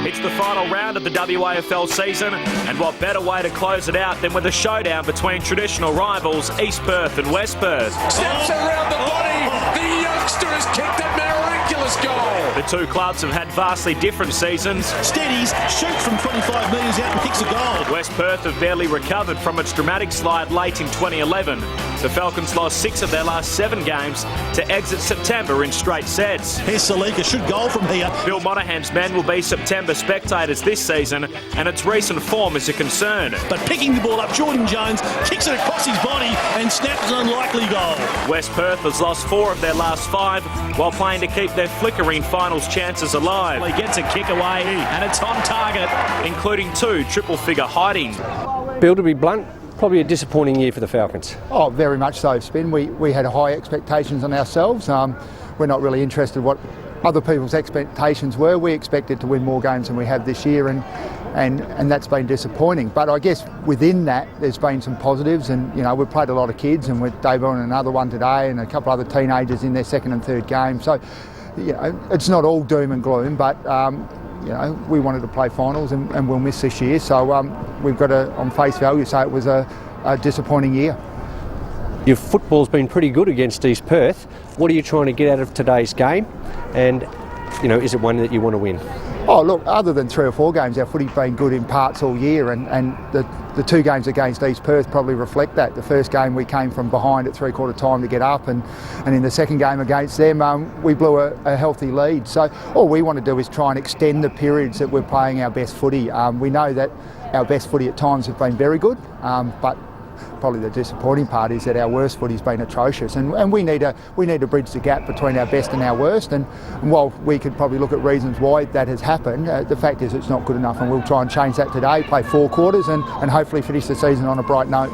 It's the final round of the WAFL season, and what better way to close it out than with a showdown between traditional rivals East Perth and West Perth. Steps around the body, the youngster has kicked a miraculous goal. The two clubs have had vastly different seasons. Steadies, shoots from 25 metres out and kicks a goal. West Perth have barely recovered from its dramatic slide late in 2011. The Falcons lost 6 of their last 7 games to exit September in straight sets. Here's Salika, should goal from here. Bill Monahan's men will be September spectators this season, and its recent form is a concern. But picking the ball up, Jordan Jones kicks it across his body and snaps an unlikely goal. West Perth has lost 4 of their last 5 while playing to keep their flickering finals chances alive. He gets a kick away and it's on target, including 2 triple-figure hiding. Bill, to be blunt, probably a disappointing year for the Falcons. Oh, very much so, Spin. We had high expectations on ourselves. We're not really interested in what other people's expectations were. We expected to win more games than we have this year, and that's been disappointing. But I guess within that, there's been some positives, and we've played a lot of kids, and with Dave on another one today, and a couple other teenagers in their second and third game. So, it's not all doom and gloom, but we wanted to play finals, and we'll miss this year. So we've got to, on face value, say it was a disappointing year. Your football's been pretty good against East Perth. What are you trying to get out of today's game? And, is it one that you want to win? Oh, look, other than 3 or 4 games, our footy's been good in parts all year, and the 2 games against East Perth probably reflect that. The first game we came from behind at 3/4 time to get up, and in the second game against them, we blew a healthy lead. So all we want to do is try and extend the periods that we're playing our best footy. We know that our best footy at times have been very good, but probably the disappointing part is that our worst footy's been atrocious, and we need to bridge the gap between our best and our worst. And while we could probably look at reasons why that has happened, the fact is it's not good enough, and we'll try and change that today. Play 4 quarters and hopefully finish the season on a bright note.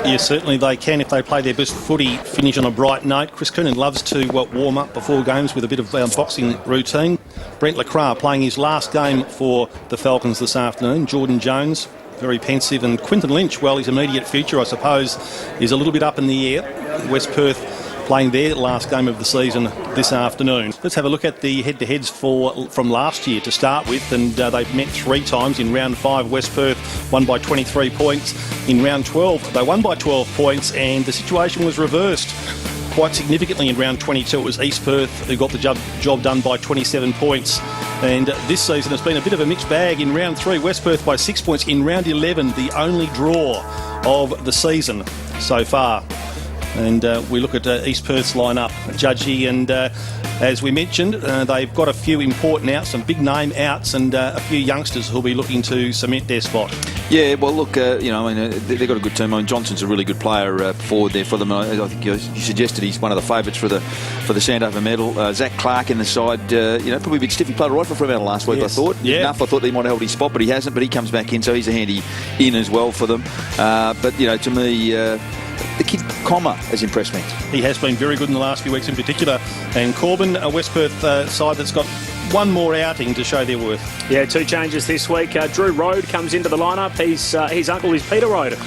Yes, certainly they can if they play their best footy, finish on a bright note. Chris Coonan loves to warm up before games with a bit of boxing routine. Brent Lacroix playing his last game for the Falcons this afternoon. Jordan Jones, very pensive, and Quinton Lynch, well, his immediate future, I suppose, is a little bit up in the air. West Perth playing their last game of the season this afternoon. Let's have a look at the head-to-heads from last year to start with, and they've met 3 times. In round 5, West Perth won by 23 points. In round 12, they won by 12 points, and the situation was reversed quite significantly. In round 22, it was East Perth who got the job done by 27 points. And this season has been a bit of a mixed bag. In round 3, West Perth by 6 points. In round 11, the only draw of the season so far. And we look at East Perth's lineup, Judgy, and as we mentioned, they've got a few important outs, some big name outs, and a few youngsters who'll be looking to cement their spot. Yeah, well, look, they've got a good team. I mean, Johnson's a really good player forward there for them. I think you suggested he's one of the favourites for the Sandover medal. Zach Clark in the side, probably a bit stiff. He played right for about last week, yes. I thought. Yeah. Enough, I thought he might have held his spot, but he hasn't. But he comes back in, so he's a handy in as well for them. But to me, the kid Comma has impressed me. He has been very good in the last few weeks in particular. And Corbin, a West Perth side that's got one more outing to show their worth. Yeah, 2 changes this week. Drew Rode comes into the lineup. His uncle is Peter Rode,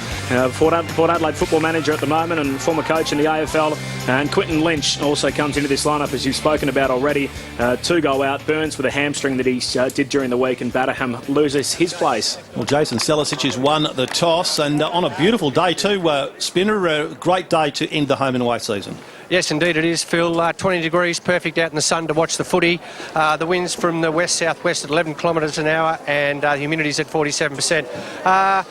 Port Adelaide football manager at the moment and former coach in the AFL. And Quinton Lynch also comes into this lineup, as you've spoken about already. 2 go out. Burns with a hamstring that he did during the week, and Batterham loses his place. Well, Jason Selisic has won the toss, and on a beautiful day too, Spinner, a great day to end the home and away season. Yes, indeed it is, Phil. 20 degrees, perfect out in the sun to watch the footy. The wind's from the west-southwest at 11 kilometres an hour, and the humidity's at 47%.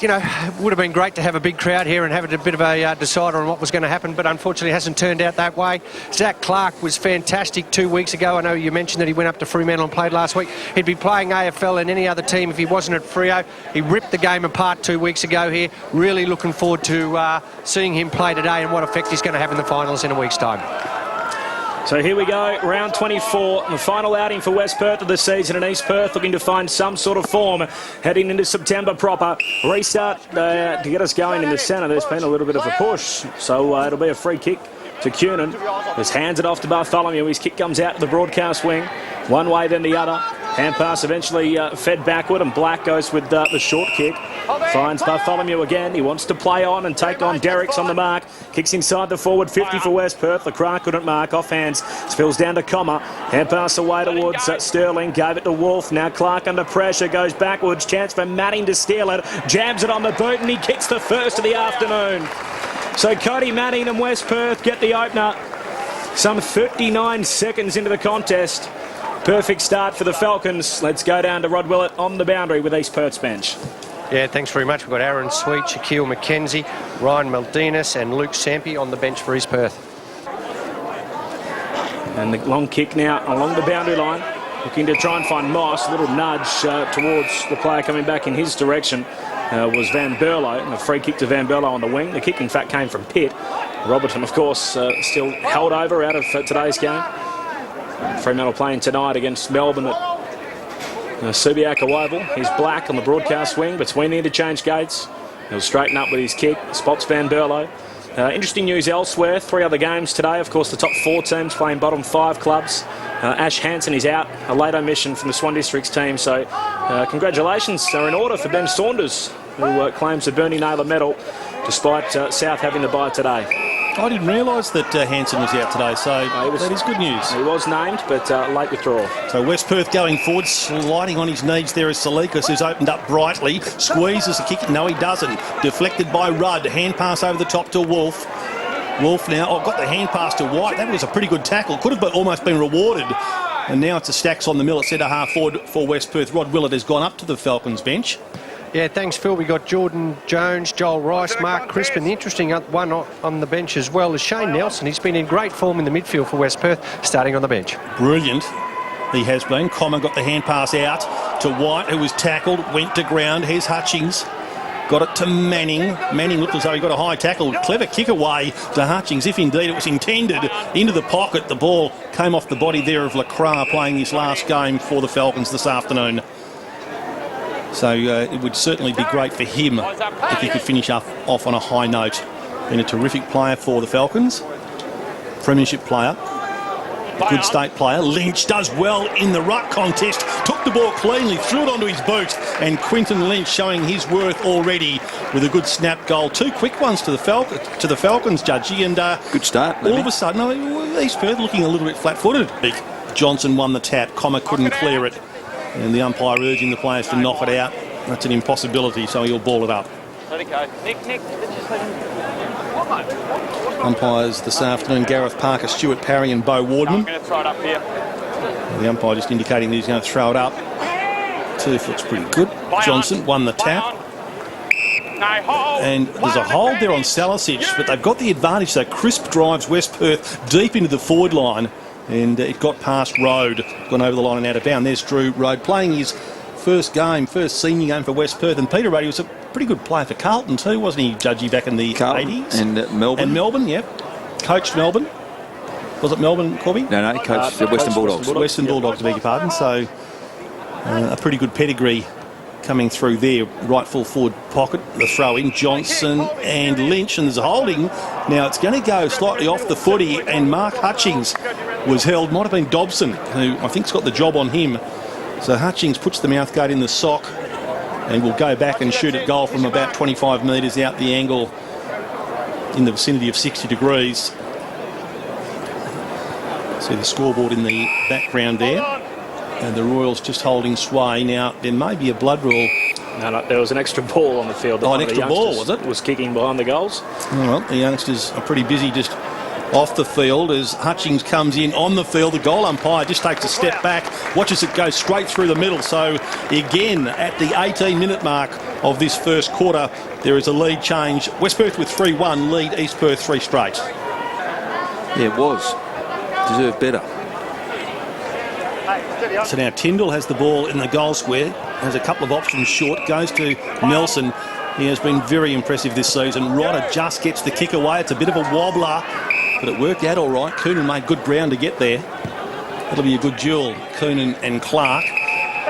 It would have been great to have a big crowd here and have a bit of a decider on what was going to happen, but unfortunately it hasn't turned out that way. Zach Clark was fantastic 2 weeks ago. I know you mentioned that he went up to Fremantle and played last week. He'd be playing AFL in any other team if he wasn't at Freo. He ripped the game apart 2 weeks ago here. Really looking forward to seeing him play today and what effect he's going to have in the finals in a week's time. So here we go, round 24, the final outing for West Perth of the season, and East Perth looking to find some sort of form heading into September proper. Restart to get us going in the centre. There's been a little bit of a push, so it'll be a free kick to Coonan. Just hands it off to Bartholomew. His kick comes out to the broadcast wing, one way then the other. Hand pass eventually fed backward, and Black goes with the short kick. Finds Bartholomew again. He wants to play on and take on Derricks on the mark. Kicks inside the forward 50 for West Perth. LeCras couldn't mark. Off hands. Spills down to Comma. Hand pass away towards Sterling. Gave it to Wolf. Now Clark under pressure. Goes backwards. Chance for Manning to steal it. Jams it on the boot, and he kicks the first of the afternoon. So Cody Manning and West Perth get the opener. Some 39 seconds into the contest. Perfect start for the Falcons. Let's go down to Rod Willett on the boundary with East Perth's bench. Yeah, thanks very much. We've got Aaron Sweet, Shaquille McKenzie, Ryan Maldinas and Luke Sampi on the bench for East Perth. And the long kick now along the boundary line. Looking to try and find Moss. A little nudge towards the player coming back in his direction was Van Berlo. And a free kick to Van Berlo on the wing. The kick, in fact, came from Pitt. Robertson, of course, still held over out of today's game. Fremantle playing tonight against Melbourne at Subiaco Oval. He's Black on the broadcast wing between the interchange gates. He'll straighten up with his kick. Spots Van Berlo. Interesting news elsewhere. 3 other games today. Of course, the top 4 teams playing bottom 5 clubs. Ash Hansen is out. A late omission from the Swan Districts team. So congratulations are in order for Ben Saunders, who claims the Bernie Naylor medal, despite South having the bye today. I didn't realise that Hansen was out today, so that is good news. He was named, but late withdrawal. So West Perth going forward, sliding on his knees there is Salikas, who's opened up brightly. Squeezes the kick. No, he doesn't. Deflected by Rudd. Hand pass over the top to Wolf. Wolf now got the hand pass to White. That was a pretty good tackle. Could have almost been rewarded. And now it's a Stacks on the mill at centre half forward for West Perth. Rod Willett has gone up to the Falcons bench. Yeah, thanks, Phil. We got Jordan Jones, Joel Rice, Mark Crispin. The interesting one on the bench as well is Shane Nelson. He's been in great form in the midfield for West Perth, starting on the bench. Brilliant. He has been. Common got the hand pass out to White, who was tackled, went to ground. Here's Hutchings. Got it to Manning. Manning looked as though he got a high tackle. Clever kick away to Hutchings, if indeed it was intended. Into the pocket. The ball came off the body there of LeCras, playing his last game for the Falcons this afternoon. So it would certainly be great for him if he could finish off on a high note. Been a terrific player for the Falcons. Premiership player. A good state player. Lynch does well in the ruck contest. Took the ball cleanly, threw it onto his boot. And Quinton Lynch showing his worth already with a good snap goal. 2 quick ones to the Falcons, Judgy. And good start. All of a sudden, East Perth looking a little bit flat-footed. Johnson won the tap. Comma couldn't clear it. And the umpire urging the players to knock it out. That's an impossibility, so he'll ball it up. Let it go. Nick, Umpires this afternoon, Gareth Parker, Stuart Parry and Beau Wardman. I'm going to throw it up here. The umpire just indicating that he's going to throw it up. 2 foot's pretty good. Johnson won the tap. And there's a hold there on Salicic, but they've got the advantage. So Crisp drives West Perth deep into the forward line. And it got past Rode, gone over the line and out of bounds. There's Drew Rode playing his first senior game for West Perth. And Peter Rode, he was a pretty good player for Carlton too, wasn't he, Judgy, back in the 80s? And Melbourne. And Melbourne, yep. Coached Melbourne. Was it Melbourne, Corby? No, he coached the Western Bulldogs. Western Bulldogs, I beg your pardon. So a pretty good pedigree coming through there. Right full forward pocket, the throw in, Johnson and Lynch, and there's a holding. Now it's going to go slightly off the footy, and Mark Hutchings was held. Might have been Dobson, who I think's got the job on him. So Hutchings puts the mouthguard in the sock and will go back and shoot at goal from about 25 metres out the angle in the vicinity of 60 degrees. See the scoreboard in the background there. And the Royals just holding sway. Now, there may be a blood rule. No, there was an extra ball on the field. An extra ball, was it? Was kicking behind the goals. Well, the youngsters are pretty busy just off the field as Hutchings comes in on the field. The goal umpire just takes a step back, watches it go straight through the middle. So, again, at the 18-minute mark of this first quarter, there is a lead change. West Perth with 3-1, lead East Perth 3 straight. Yeah, it was. Deserved better. So now Tyndall has the ball in the goal square, has a couple of options short, goes to Nelson. He has been very impressive this season. Rodder just gets the kick away. It's a bit of a wobbler, but it worked out all right. Coonan made good ground to get there. That'll be a good duel, Coonan and Clark.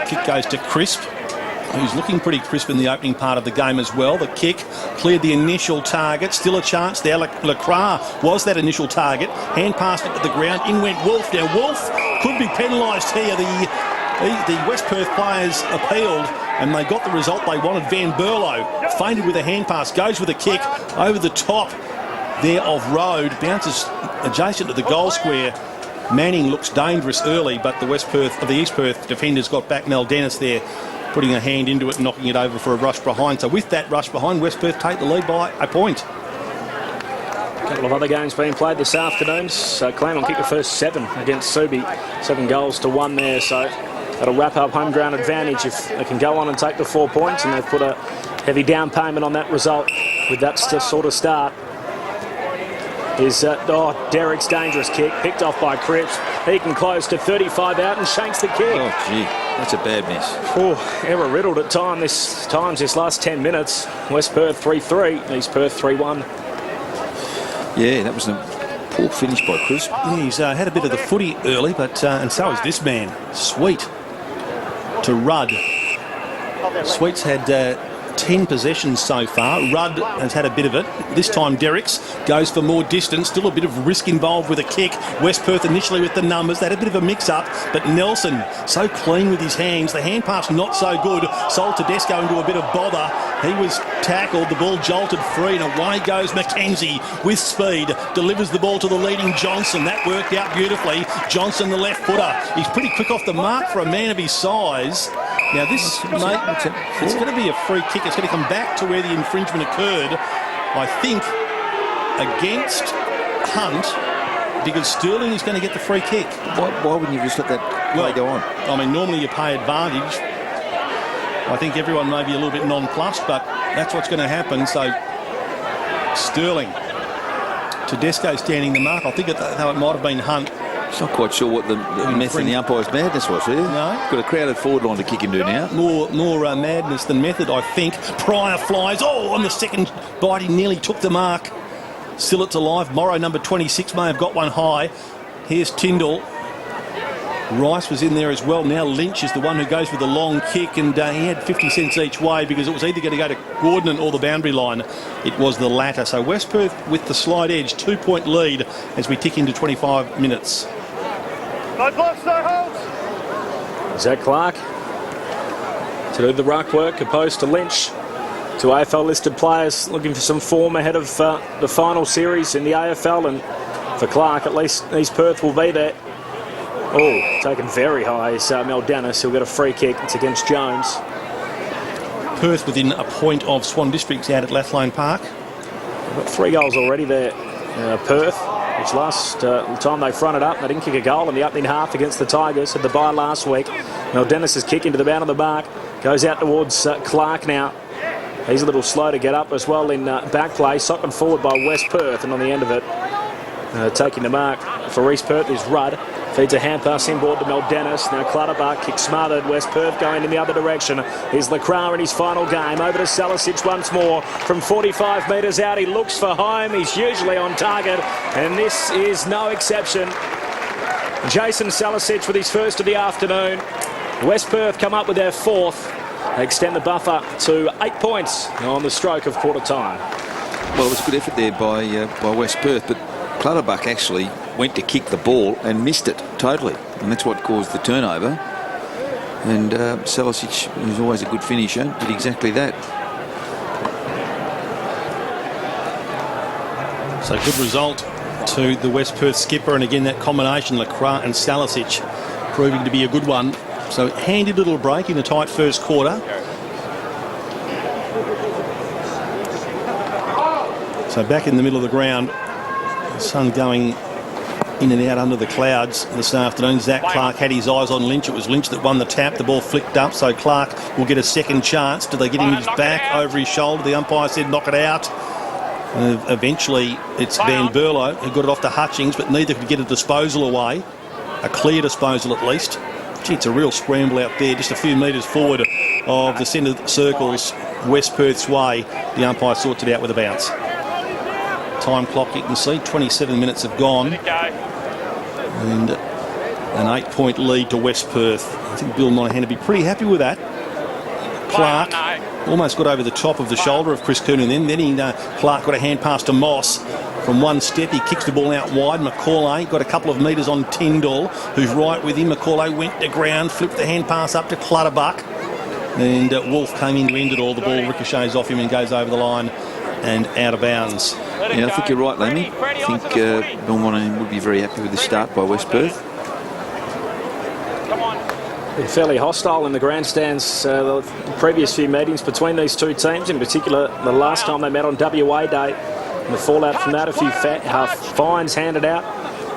Kick goes to Crisp, who's looking pretty crisp in the opening part of the game as well. The kick cleared the initial target. Still a chance there. LeCras was that initial target. Hand passed it to the ground. In went Wolf. Now Wolf could be penalised here. The The West Perth players appealed and they got the result they wanted. Van Berlo feinted with a hand pass, goes with a kick over the top there of Road, bounces adjacent to the goal square. Manning looks dangerous early, but the East Perth defenders got back. Mel Dennis there putting a hand into it and knocking it over for a rush behind. So with that rush behind, West Perth take the lead by a point. A couple of other games being played this afternoon. So Claremont kicked the first 7 against Subi. 7 goals to 1 there. So that'll wrap up home ground advantage if they can go on and take the 4 points, and they've put a heavy down payment on that result with that sort of start. Is Derrick's dangerous kick, picked off by Cripps. He can close to 35 out and shanks the kick. Oh, gee, that's a bad miss. Error riddled at times this last 10 minutes. West Perth 3-3, East Perth 3-1. Yeah, that was a poor finish by Chris. He's had a bit of the footy early, but and so is this man. Sweet to Rudd. Sweet's had 10 possessions so far. Rudd has had a bit of it. This time Derricks goes for more distance. Still a bit of risk involved with a kick. West Perth initially with the numbers. They had a bit of a mix-up, but Nelson so clean with his hands. The hand pass not so good. Sold Tedesco into a bit of bother. He was tackled. The ball jolted free, and away goes Mackenzie with speed. Delivers the ball to the leading Johnson. That worked out beautifully. Johnson, the left footer. He's pretty quick off the mark for a man of his size. Now this, mate, it's going to be a free kick. It's going to come back to where the infringement occurred, I think, against Hunt, because Sterling is going to get the free kick. Why wouldn't you just let that play go on? I mean, normally you pay advantage. I think everyone may be a little bit nonplussed, but that's what's going to happen. So Sterling, Tedesco standing the mark. I think though it might have been Hunt. It's not quite sure what the method in the umpire's madness was here. No. Got a crowded forward line to kick him to now. More madness than method, I think. Pryor flies. Oh, on the second bite, he nearly took the mark. Still it's alive. Morrow, number 26, may have got one high. Here's Tyndall. Rice was in there as well. Now Lynch is the one who goes with the long kick, and he had 50 cents each way because it was either going to go to Gordon or the boundary line. It was the latter. So West Perth with the slight edge, 2-point lead as we tick into 25 minutes. No blocks, no holds. Zach Clark to do the ruck work opposed to Lynch. Two AFL listed players looking for some form ahead of the final series in the AFL, and for Clark at least East Perth will be there. Oh, taken very high is Mel Dennis. He'll get a free kick. It's against Jones. Perth within a point of Swan Districts out at Lathlane Park. They've got 3 goals already there. Perth, which last time they fronted up, they didn't kick a goal in the opening half against the Tigers. Had the bye last week. Mel Dennis's kick into the bound of the mark. Goes out towards Clark now. He's a little slow to get up as well in back play. Socked forward by West Perth, and on the end of it, taking the mark for East Perth is Rudd. Feeds a hand pass inboard to Mel Dennis. Now Clutterbuck kicks smothered. West Perth going in the other direction. Here's Lacroix in his final game. Over to Salisic once more. From 45 metres out, he looks for home. He's usually on target, and this is no exception. Jason Salisic with his first of the afternoon. West Perth come up with their 4th. They extend the buffer to 8 points on the stroke of quarter time. Well, it was a good effort there by West Perth, but Clutterbuck actually went to kick the ball and missed it totally, and that's what caused the turnover. And Salisic, who's always a good finisher, did exactly that. So good result to the West Perth skipper, and again that combination, Lacroix and Salisic, proving to be a good one. So handy little break in the tight first quarter. So back in the middle of the ground, the sun going in and out under the clouds this afternoon. Zach Clark had his eyes on Lynch. It was Lynch that won the tap. The ball flicked up, so Clark will get a second chance. Do they get him his back over his shoulder? The umpire said knock it out. And eventually it's Van Berlo who got it off to Hutchings, but neither could get a disposal away. A clear disposal at least. Gee, it's a real scramble out there, just a few metres forward of the centre circles, West Perth's way. The umpire sorts it out with a bounce. Time clock, you can see, 27 minutes have gone. And an 8-point lead to West Perth. I think Bill Monahan would be pretty happy with that. Clark almost got over the top of the shoulder of Chris Coonan then. Then Clark got a hand pass to Moss. from one step. He kicks the ball out wide. Macaulay got a couple of metres on Tyndall, who's right with him. Macaulay went to ground, flipped the hand pass up to Clutterbuck, and Wolf came in to end it all. The ball ricochets off him and goes over the line and out of bounds. Yeah, I think you're right, Lemmy. I think Belmont would be very happy with the start by West Perth. Been fairly hostile in the grandstands the previous few meetings between these two teams, in particular the last time they met on WA Day. And the fallout from that, a few fines handed out.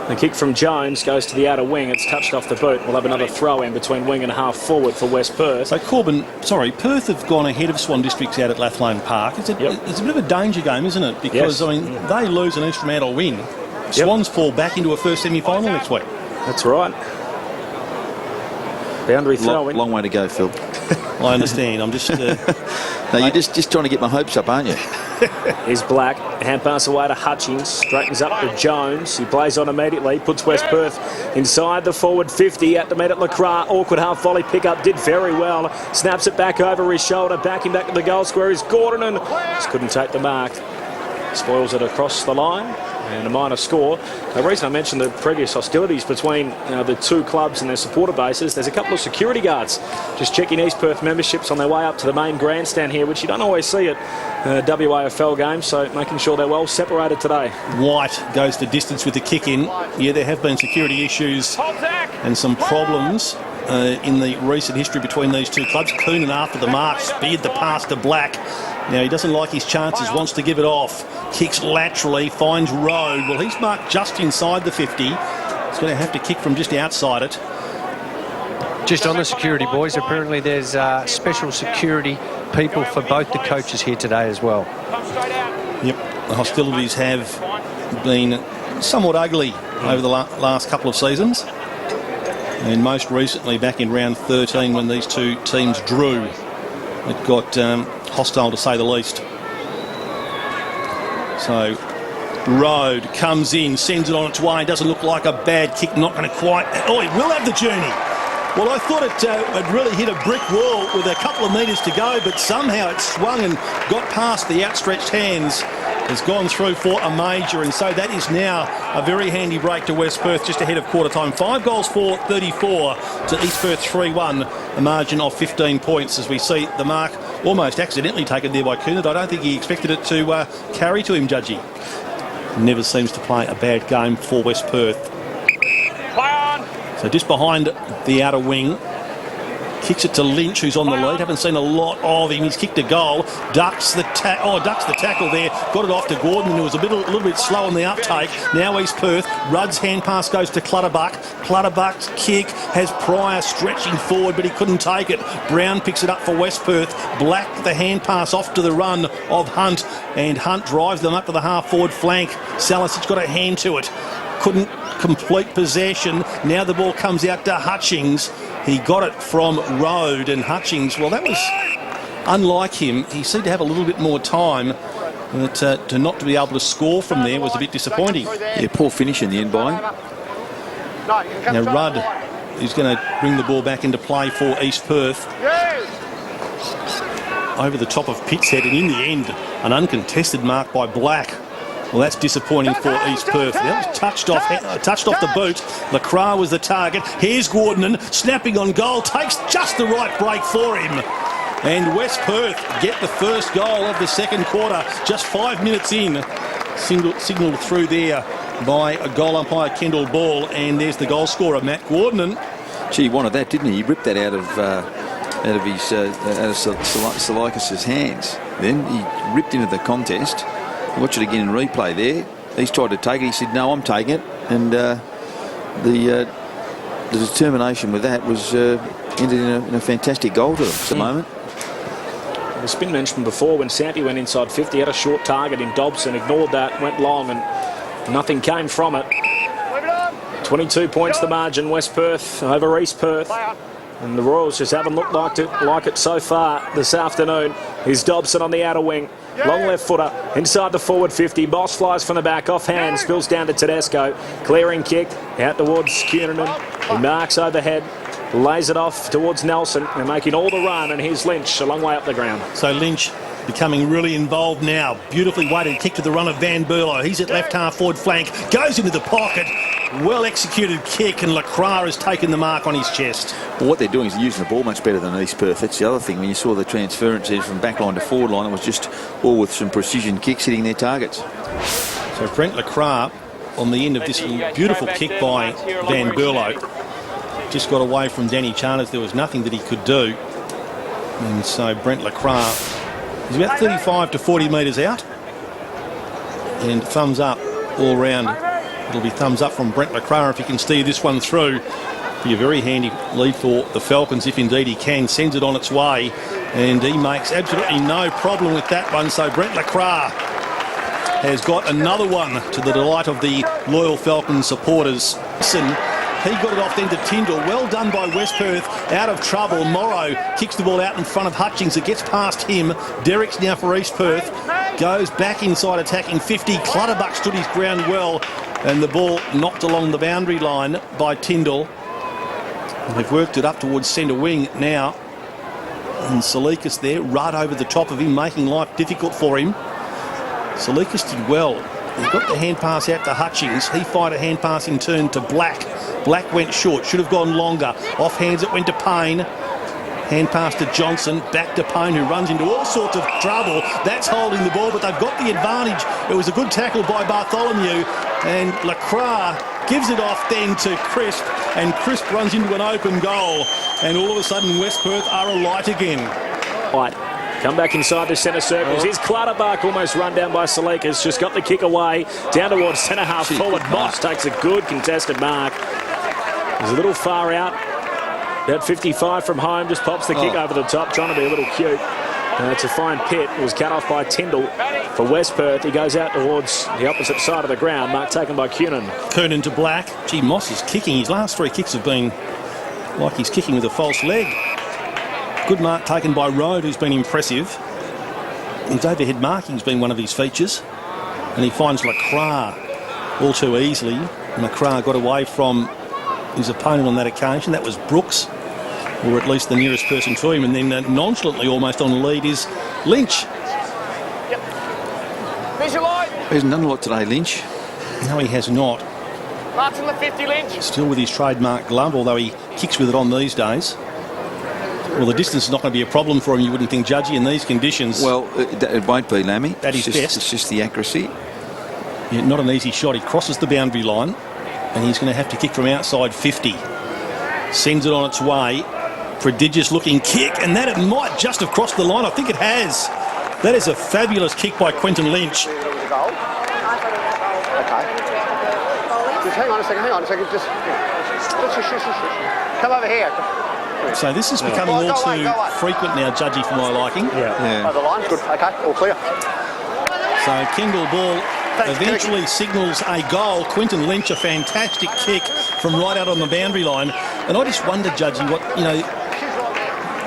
The kick from Jones goes to the outer wing. It's touched off the boot. We'll have another throw in between wing and half forward for West Perth. So Perth have gone ahead of Swan Districts out at Lathlone Park. It's a bit of a danger game, isn't it? Because, I mean, they lose an East Fremantle win. Swans fall back into a first semi-final next week. That's right. Boundary throwing. Long way to go, Phil. I understand. I'm just... No, you're just trying to get my hopes up, aren't you? Here's Black. Hand pass away to Hutchings. Straightens up to Jones. He plays on immediately. Puts West Perth inside the forward 50 at the meet at Lacroix. Awkward half volley pickup. Did very well. Snaps it back over his shoulder. Backing back to the goal square is Gordon and just couldn't take the mark. Spoils it across the line. And a minor score. The reason I mentioned the previous hostilities between the two clubs and their supporter bases, there's a couple of security guards just checking East Perth memberships on their way up to the main grandstand here, which you don't always see at WAFL games, so making sure they're well separated today. White goes the distance with the kick in. Yeah, there have been security issues and some problems in the recent history between these two clubs. Coonan, after the mark, speared the pass to Black. Now, he doesn't like his chances, wants to give it off. Kicks laterally, finds Road. Well, he's marked just inside the 50. He's going to have to kick from just outside it. Just on the security, boys, apparently there's special security people for both the coaches here today as well. Yep, the hostilities have been somewhat ugly over the last couple of seasons. And most recently back in round 13 when these two teams drew. It got hostile to say the least. So Road comes in, sends it on its way, doesn't look like a bad kick, not going to quite... Oh, it will have the journey. Well, I thought it really hit a brick wall with a couple of metres to go, but somehow it swung and got past the outstretched hands. Has gone through for a major, and so that is now a very handy break to West Perth just ahead of quarter time. 5 goals for 34 to East Perth 3-1, a margin of 15 points as we see the mark almost accidentally taken there by Coonan. I don't think he expected it to carry to him, Judgy. Never seems to play a bad game for West Perth. So just behind the outer wing. Kicks it to Lynch, who's on the lead. Haven't seen a lot of him. He's kicked a goal. Ducks the tackle there. Got it off to Gordon, who was a little bit slow on the uptake. Now East Perth. Rudd's hand pass goes to Clutterbuck. Clutterbuck's kick has Pryor stretching forward, but he couldn't take it. Brown picks it up for West Perth. Black the hand pass off to the run of Hunt, and Hunt drives them up to the half-forward flank. Salasic's got a hand to it. Couldn't complete possession. Now the ball comes out to Hutchings. He got it from Road, and Hutchings, well, that was unlike him. He seemed to have a little bit more time, but to not to be able to score from there was a bit disappointing. Yeah, poor finish in the end by him. Now Rudd is going to bring the ball back into play for East Perth. Over the top of Pittshead, and in the end, an uncontested mark by Black. Well, that's disappointing for East Perth. That was touched off the boot. Lacroix was the target. Here's Gordon, snapping on goal, takes just the right break for him. And West Perth get the first goal of the second quarter, just 5 minutes in. Signalled through there by a goal umpire, Kendall Ball, and there's the goal scorer, Matt Gordon. Gee, he wanted that, didn't he? He ripped that out of his Silikis' hands. Then he ripped into the contest. Watch it again in replay there. He's tried to take it. He said, no, I'm taking it. And the determination with that was ended in a fantastic goal to them at the moment. It's been mentioned before when Santi went inside 50, had a short target in Dobson, ignored that, went long, and nothing came from it. 22 points the margin, West Perth over East Perth. And the Royals just haven't looked like it so far this afternoon. Here's Dobson on the outer wing. Long left footer inside the forward 50. Boss flies from the back, off hand, spills down to Tedesco. Clearing kick out towards Coonan. He marks overhead, lays it off towards Nelson. They're making all the run, and here's Lynch a long way up the ground. So Lynch becoming really involved now. Beautifully weighted kick to the run of Van Berlo. He's at left half forward flank, goes into the pocket. Well executed kick, and Lacroix has taken the mark on his chest. Well, what they're doing is using the ball much better than East Perth. That's the other thing. When you saw the transference there from back line to forward line, it was just all with some precision kicks hitting their targets. So Brent Lacroix on the end of this beautiful kick by Van Berlo. Just got away from Danny Chalmers. There was nothing that he could do. And so Brent Lacroix is about 35 to 40 metres out. And thumbs up all round. It'll be thumbs up from Brent Lacroix if he can steer this one through. Be a very handy lead for the Falcons if indeed he can. Sends it on its way, and he makes absolutely no problem with that one. So Brent Lacroix has got another one to the delight of the loyal Falcons supporters. He got it off then to Tyndall. Well done by West Perth. Out of trouble. Morrow kicks the ball out in front of Hutchings. It gets past him. Derrick's now for East Perth. Goes back inside attacking 50. Clutterbuck stood his ground well. And the ball knocked along the boundary line by Tyndall. And they've worked it up towards centre wing now. And Salikas there, right over the top of him, making life difficult for him. Salikas did well. He got the hand pass out to Hutchings. He fired a hand pass in turn to Black. Black went short, should have gone longer. Off hands it went to Payne. Hand pass to Johnson, back to Payne, who runs into all sorts of trouble. That's holding the ball, but they've got the advantage. It was a good tackle by Bartholomew, and Lacroix gives it off then to Crisp, and Crisp runs into an open goal, and all of a sudden West Perth are alight again. Right. Come back inside the centre circles. Here's Clutterbuck, almost run down by Salikas. Just got the kick away. Down towards centre half forward. Moss takes a good contested mark. He's a little far out. About 55 from home. Just pops the kick over the top, trying to be a little cute. It's a fine pit. It was cut off by Tyndall for West Perth. He goes out towards the opposite side of the ground. Mark taken by Cunin. Kernan to Black. Gee, Moss is kicking. His last three kicks have been like he's kicking with a false leg. Good mark taken by Rode, who's been impressive. His overhead marking's been one of his features. And he finds Lacroix all too easily. And Lacroix got away from his opponent on that occasion. That was Brooks, or at least the nearest person to him. And then nonchalantly almost on the lead is Lynch. He hasn't done a lot today, Lynch. No, he has not. Marks in the 50, Lynch. Still with his trademark glove, although he kicks with it on these days. Well, the distance is not going to be a problem for him, you wouldn't think, Judgy, in these conditions. Well, it won't be, Lammy. That is best. It's just the accuracy. Yeah, not an easy shot. He crosses the boundary line, and he's going to have to kick from outside 50. Sends it on its way. Prodigious-looking kick, and that it might just have crossed the line. I think it has. That is a fabulous kick by Quentin Lynch. Okay. Just hang on a second. Just come over here. So this is becoming all too frequent now, Judgy, for my liking. Oh, the line's good. Okay, all clear. So Kendall Ball eventually signals a goal. Quentin Lynch, a fantastic kick from right out on the boundary line. And I just wonder, Judgy, what,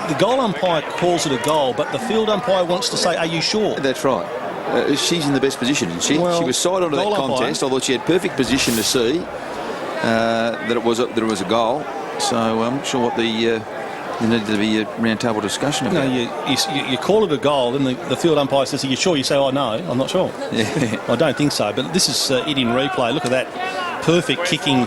the goal umpire calls it a goal, but the field umpire wants to say, are you sure? That's right. She's in the best position, isn't she? Well, she was side onto that contest, although she had perfect position to see that it was a goal. So I'm not sure what there needed to be a round table discussion about. No, you call it a goal, then the field umpire says, are you sure? You say, oh, no, I'm not sure. Yeah. I don't think so, but this is it in replay. Look at that perfect kicking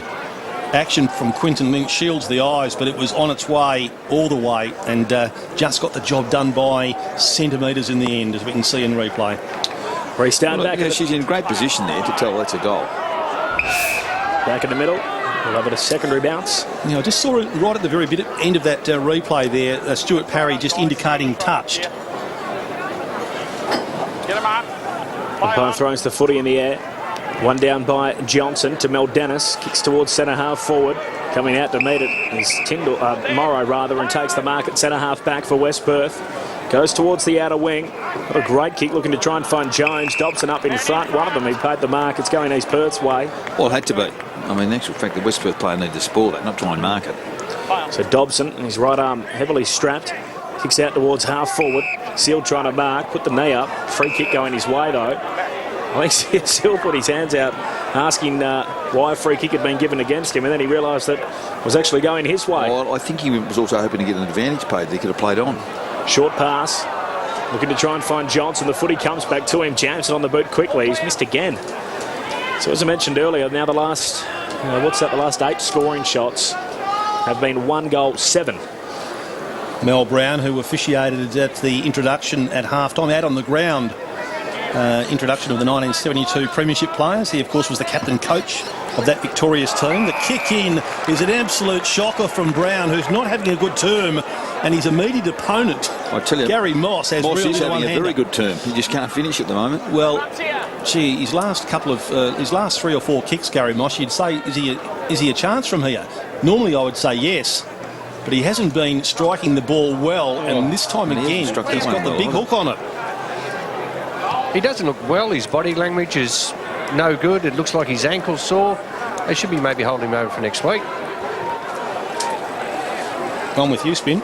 action from Quentin Lynch. Shields the eyes, but it was on its way all the way, and just got the job done by centimetres in the end, as we can see in replay. Restart back. She's in great position there to tell that's a goal. Back in the middle. We'll have it a secondary bounce. I just saw it right at the very end of that replay there. Stuart Parry just indicating touched. Get him up. Umpire throws the footy in the air. One down by Johnson to Mel Dennis. Kicks towards centre half forward. Coming out to meet it is Morrow rather, and takes the mark at centre half back for West Perth. Goes towards the outer wing. What a great kick, looking to try and find Jones. Dobson up in front. One of them, he paid the mark. It's going East Perth's way. Well, it had to be. I mean, the actual fact the West Perth player needed to spoil that, not try and mark it. So Dobson, and his right arm heavily strapped. Kicks out towards half forward. Seal trying to mark. Put the knee up. Free kick going his way, though. I think Seal put his hands out asking why a free kick had been given against him, and then he realised that it was actually going his way. Well, I think he was also hoping to get an advantage paid that he could have played on. Short pass. looking to try and find Johnson. The footy comes back to him. Jams it on the boot quickly. He's missed again. So as I mentioned earlier, now the last, the last 8 scoring shots have been 1 goal, 7. Mel Brown, who officiated at the introduction at half-time, out on the ground. Introduction of the 1972 Premiership players. He, of course, was the captain-coach of that victorious team. The kick-in is an absolute shocker from Brown, who's not having a good term, and his immediate opponent, I tell you, Gary Moss, has Moss really is having a one-hander. very good term. He just can't finish at the moment. Well, gee, his last 3 or 4 kicks, Gary Moss, you'd say, is he a chance from here? Normally, I would say yes. But he hasn't been striking the ball well, and this time again, he's got the big hook on it. He doesn't look well. His body language is no good. It looks like his ankle's sore. They should be maybe holding him over for next week. On with you, Spin.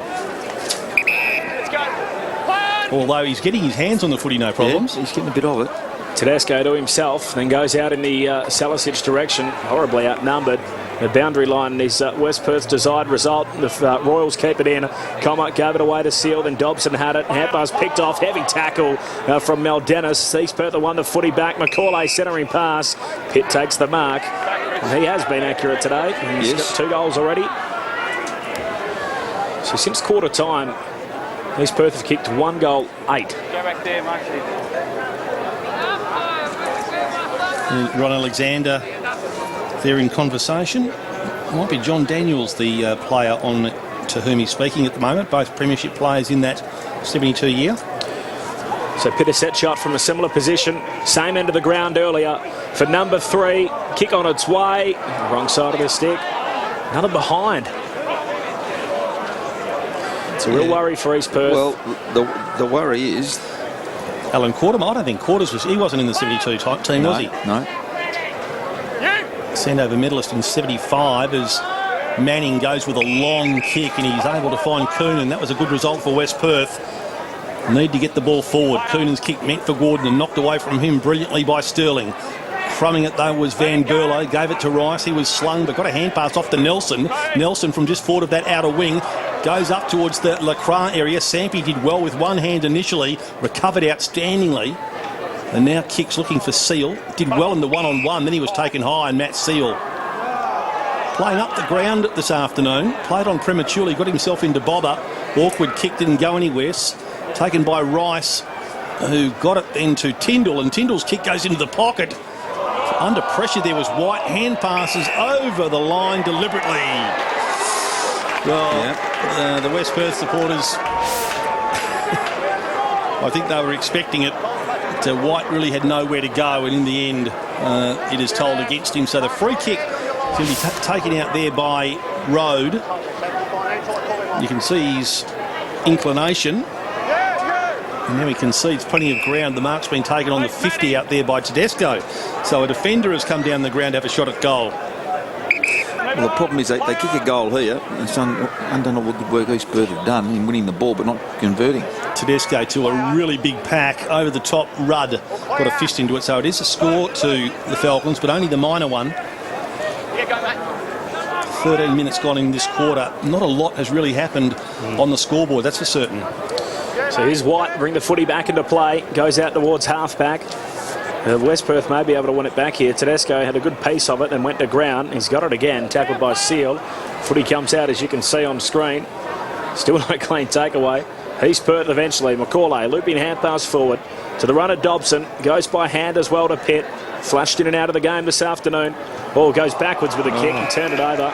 Although he's getting his hands on the footy, no problems. Yeah, he's getting a bit of it. Tedesco to himself, then goes out in the Salisic direction, horribly outnumbered. The boundary line is West Perth's desired result. The Royals keep it in. Comac gave it away to Seal, then Dobson had it. Handpass picked off, heavy tackle from Mel Dennis. East Perth won the footy back. McCauley centering pass. Pitt takes the mark. And he has been accurate today. He's got 2 goals already. So since quarter time, East Perth have kicked 1 goal, 8. Go back there, Maxie. Ron Alexander there in conversation. Might be John Daniels, the player on to whom he's speaking at the moment. Both premiership players in that 72 year. So Pitt a set shot from a similar position. Same end of the ground earlier for number 3. Kick on its way. Wrong side of the stick. Another behind. It's a real worry for East Perth. Well, the worry is Alan Quarterman. I don't think Quarters he wasn't in the 72 team, was he? No. Sandover medalist in 75 as Manning goes with a long kick and he's able to find Coonan. That was a good result for West Perth. Need to get the ball forward. Coonan's kick meant for Gordon and knocked away from him brilliantly by Sterling. Crumbing it though was Van Berlo, gave it to Rice. He was slung but got a hand pass off to Nelson. Nelson from just forward of that outer wing goes up towards the Lacroix area. Sampi did well with one hand initially, recovered outstandingly. And now kicks looking for Seal. Did well in the one-on-one, then he was taken high, and Matt Seal playing up the ground this afternoon. Played on prematurely, got himself into bother. Awkward kick, didn't go anywhere. Taken by Rice, who got it then to Tyndall, and Tyndall's kick goes into the pocket. Under pressure there was White. Hand passes over the line deliberately. Well, the West Perth supporters, I think they were expecting it. White really had nowhere to go, and in the end it is told against him. So the free kick is going to be taken out there by Rode. You can see his inclination, and now he concedes plenty of ground. The mark's been taken on the 50 out there by Tedesco. So a defender has come down the ground to have a shot at goal. Well, the problem is they kick a goal here. It's undone what good work East Perth have done in winning the ball but not converting. Tedesco to a really big pack over the top. Rudd got a fist into it, so it is a score to the Falcons, but only the minor one. 13 minutes gone in this quarter. Not a lot has really happened on the scoreboard, that's for certain. So here's White, bring the footy back into play, goes out towards half-back. West Perth may be able to win it back here. Tedesco had a good pace of it and went to ground. He's got it again, tackled by Seal. Footy comes out, as you can see on screen. Still no clean takeaway. East Perth eventually. McCauley looping hand pass forward to the runner Dobson. Goes by hand as well to Pitt. Flashed in and out of the game this afternoon. Ball goes backwards with a kick and turned it over.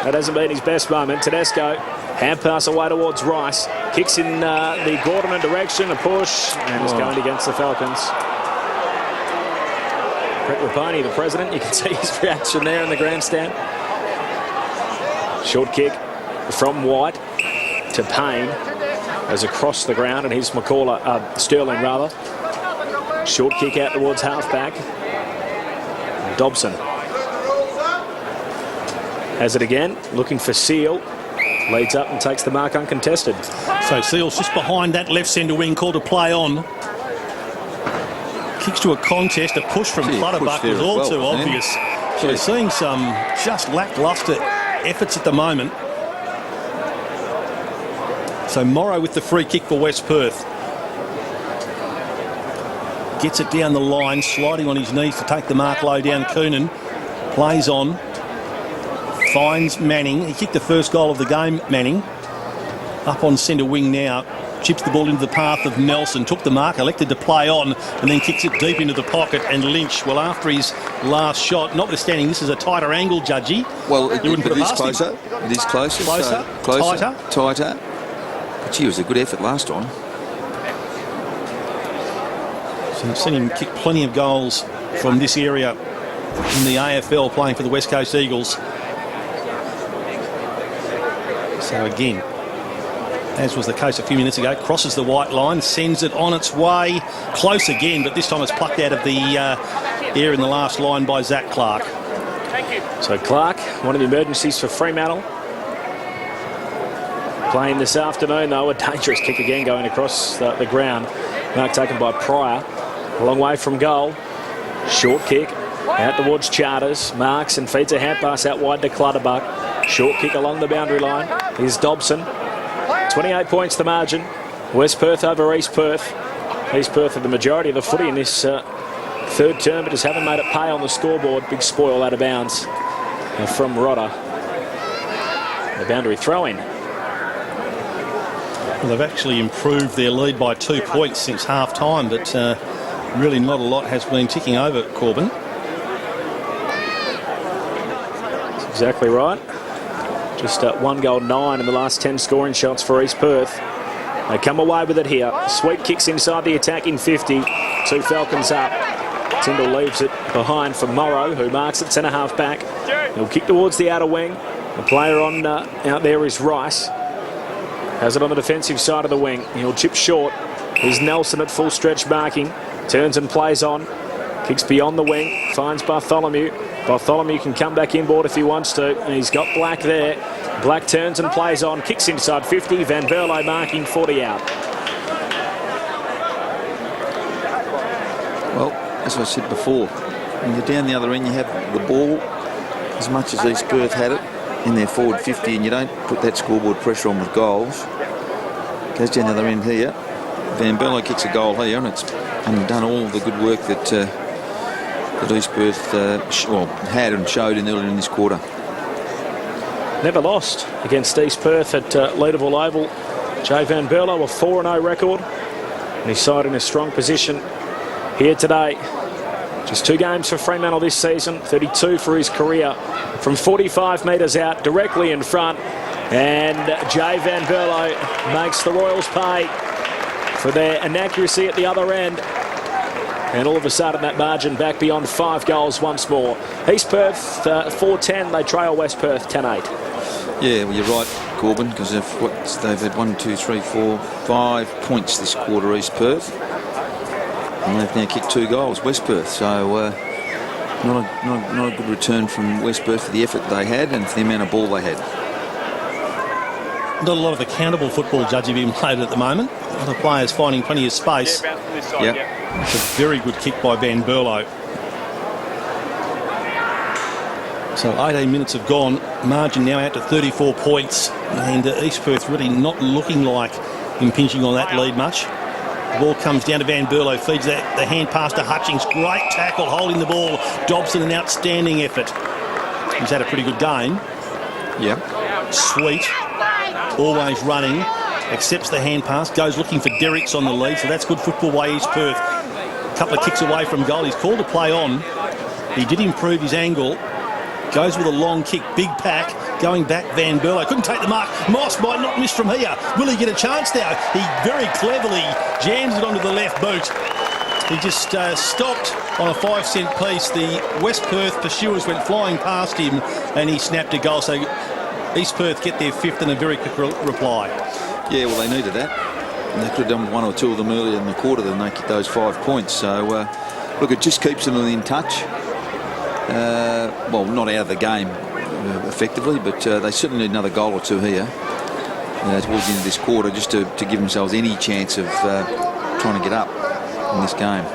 That hasn't been his best moment. Tedesco, hand pass away towards Rice. Kicks in the Gordon direction, a push, and it's going against the Falcons. Brett Raponi, the president, you can see his reaction there in the grandstand. Short kick from White to Payne as across the ground, and here's Sterling rather. Short kick out towards halfback. Dobson has it again, looking for Seal. Leads up and takes the mark uncontested. So Seal's just behind that left centre wing, called to play on. Kicks to a contest, a push from Clutterbuck was all too obvious. So seeing some just lacklustre efforts at the moment. So Morrow with the free kick for West Perth. gets it down the line, sliding on his knees to take the mark low down. Coonan plays on, finds Manning. He kicked the first goal of the game, Manning. Up on centre wing now, chips the ball into the path of Nelson, took the mark, elected to play on, and then kicks it deep into the pocket. And Lynch, well, after his last shot, notwithstanding this is a tighter angle, Judgy. Well, you wouldn't put it is closer. It is closer. Closer. Tighter. But gee, it was a good effort last time. So I've seen him kick plenty of goals from this area in the AFL, playing for the West Coast Eagles. So again, as was the case a few minutes ago, crosses the white line, sends it on its way, close again, but this time it's plucked out of the air in the last line by Zach Clark. Thank you. So Clark, one of the emergencies for Fremantle. Playing this afternoon, though, a dangerous kick again going across the ground. Mark taken by Pryor. A long way from goal. Short kick out towards Charters. Marks and feeds a hand pass out wide to Clutterbuck. Short kick along the boundary line. Here's Dobson. 28 points the margin. West Perth over East Perth. East Perth are the majority of the footy in this third term, but just haven't made it pay on the scoreboard. Big spoil out of bounds from Rodder. The boundary throw-in. Well, they've actually improved their lead by 2 points since half-time, but really not a lot has been ticking over, Corbin. That's exactly right. Just 1 goal 9 in the last 10 scoring shots for East Perth. They come away with it here. Sweet kicks inside the attacking 50. 2 Falcons up. Tyndall leaves it behind for Morrow, who marks it centre-half back. He'll kick towards the outer wing. The player on out there is Rice. Has it on the defensive side of the wing. He'll chip short. Here's Nelson at full stretch marking. Turns and plays on. Kicks beyond the wing. Finds Bartholomew. Bartholomew can come back inboard if he wants to. And he's got Black there. Black turns and plays on. Kicks inside 50. Van Berlo marking 40 out. Well, as I said before, when you're down the other end, you have the ball. As much as East Perth had it in their forward 50, and you don't put that scoreboard pressure on with goals. Goes down the other end here. Van Berlo kicks a goal here, and it's undone all the good work that East Perth had and showed earlier in this quarter. Never lost against East Perth at Leederville Oval. Jay Van Berlo, a 4-0 record. And his side in a strong position here today. Just 2 games for Fremantle this season, 32 for his career. From 45 metres out, directly in front. And Jay Van Berlo makes the Royals pay for their inaccuracy at the other end. And all of a sudden that margin back beyond 5 goals once more. East Perth 4-10, they trail West Perth 10-8. Yeah, well, you're right, Corbin, because they've had 1, 2, 3, 4, 5 points this quarter, East Perth. And they've now kicked 2 goals, West Perth. So not a good return from West Perth for the effort they had and for the amount of ball they had. Not a lot of accountable football, Judgy, being played at the moment. The players finding plenty of space. Yeah. It's a very good kick by Van Berlo. So 18 minutes have gone. Margin now out to 34 points. And East Perth really not looking like impinging on that lead much. The ball comes down to Van Berlo, feeds the hand pass to Hutchings. Great tackle, holding the ball. Dobson, an outstanding effort. He's had a pretty good game. Yeah. Sweet. Always running. Accepts the hand pass. Goes looking for Derricks on the lead. So that's good football by East Perth. A couple of kicks away from goal. He's called to play on. He did improve his angle. Goes with a long kick. Big pack. Going back, Van Berlo. Couldn't take the mark. Moss might not miss from here. Will he get a chance now? He very cleverly jams it onto the left boot. He just stopped on a 5-cent piece. The West Perth pursuers went flying past him and he snapped a goal. So East Perth get their 5th and a very quick reply. Yeah, well, they needed that. And they could have done 1 or 2 of them earlier in the quarter than they get those 5 points. So, look, it just keeps them in touch. Well, not out of the game effectively, but they certainly need another goal or 2 here towards the end of this quarter just to give themselves any chance of trying to get up in this game.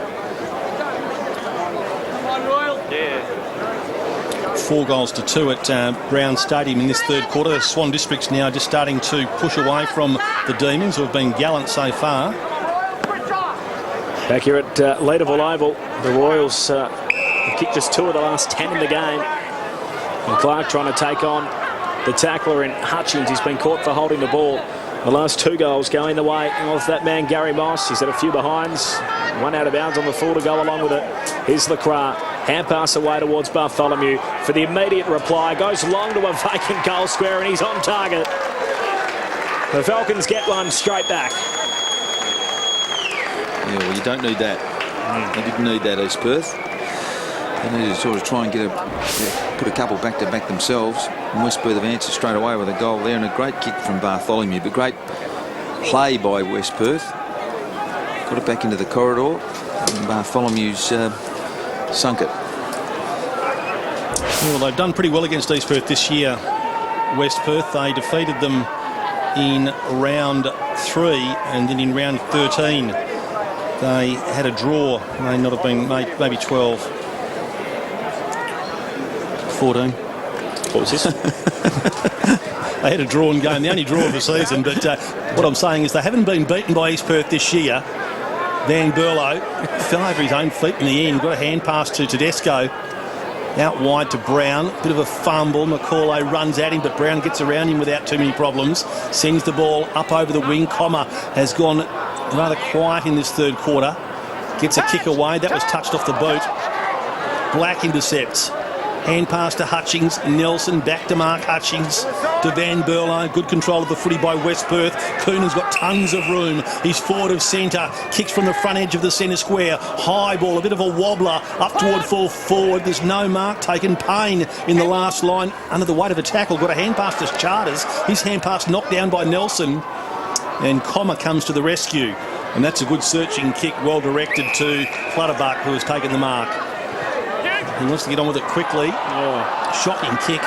4 goals to 2 at Brown Stadium in this third quarter. The Swan District's now just starting to push away from the Demons, who have been gallant so far. Back here at Leederville Oval, the Royals have kicked just 2 of the last 10 in the game. And Clark trying to take on the tackler in Hutchings. He's been caught for holding the ball. The last 2 goals going the way of that man Gary Moss. He's had a few behinds. 1 out of bounds on the full to go along with it. Here's Lacroix. Hand pass away towards Bartholomew for the immediate reply. Goes long to a vacant goal square and he's on target. The Falcons get one straight back. Yeah, well, you don't need that. They didn't need that, East Perth. They needed to sort of try and put a couple back to back themselves. And West Perth have answered straight away with a goal there and a great kick from Bartholomew. But great play by West Perth. Got it back into the corridor. And Bartholomew's sunk it. Well, they've done pretty well against East Perth this year, West Perth. They defeated them in round 3 and then in round 13 they had a draw. May not have been maybe 12. 14. What was this? They had a drawn game, the only draw of the season. But what I'm saying is they haven't been beaten by East Perth this year. Van Berlo fell over his own feet in the end. Got a hand pass to Tedesco. Out wide to Brown. Bit of a fumble. Macaulay runs at him, but Brown gets around him without too many problems. Sends the ball up over the wing. Comma has gone rather quiet in this 3rd quarter. Gets a kick away. That was touched off the boot. Black intercepts. Hand pass to Hutchings. Nelson back to Mark Hutchings. To Van Berlo. Good control of the footy by West Perth. Coonan's got tons of room. He's forward of centre. Kicks from the front edge of the centre square. High ball. A bit of a wobbler. Up toward full forward. There's no mark taken. Payne in the last line. Under the weight of a tackle. Got a hand pass to Charters. His hand pass knocked down by Nelson. And Comma comes to the rescue. And that's a good searching kick. Well directed to Clutterbuck, who has taken the mark. He wants to get on with it quickly. Shocking kick.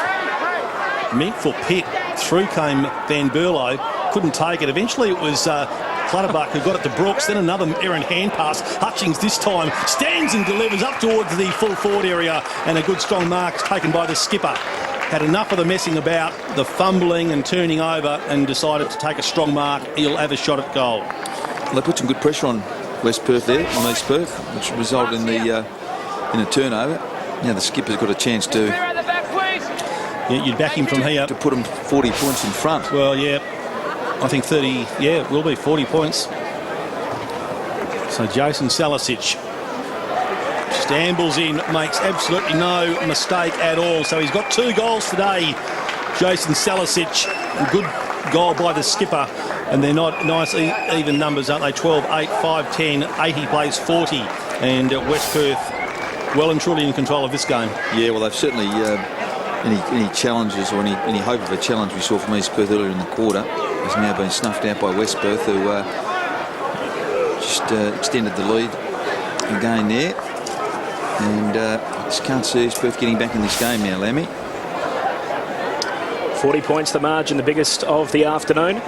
Meant for Pitt. Through came Van Berlo. Couldn't take it. Eventually it was Clutterbuck who got it to Brooks. Then another errant hand pass. Hutchings this time stands and delivers up towards the full forward area. And a good strong mark taken by the skipper. Had enough of the messing about, the fumbling and turning over, and decided to take a strong mark. He'll have a shot at goal. Well, they put some good pressure on West Perth there, on East Perth, which resulted in a turnover. Now the skipper's got a chance to... Yeah, you'd back him from here. To put him 40 points in front. Well, yeah. I think 30, yeah, it will be 40 points. So Jason Salisic stambles in, makes absolutely no mistake at all. So he's got 2 goals today, Jason Salisic. Good goal by the skipper. And they're not nice even numbers, aren't they? 12, 8, 5, 10, 8 he plays 40. And West Perth well and truly in control of this game. Yeah, well, they've certainly... Any challenges or any hope of a challenge we saw from East Perth earlier in the quarter has now been snuffed out by West Perth, who just extended the lead again there. And I just can't see East Perth getting back in this game now, Lammy. 40 points the margin, the biggest of the afternoon.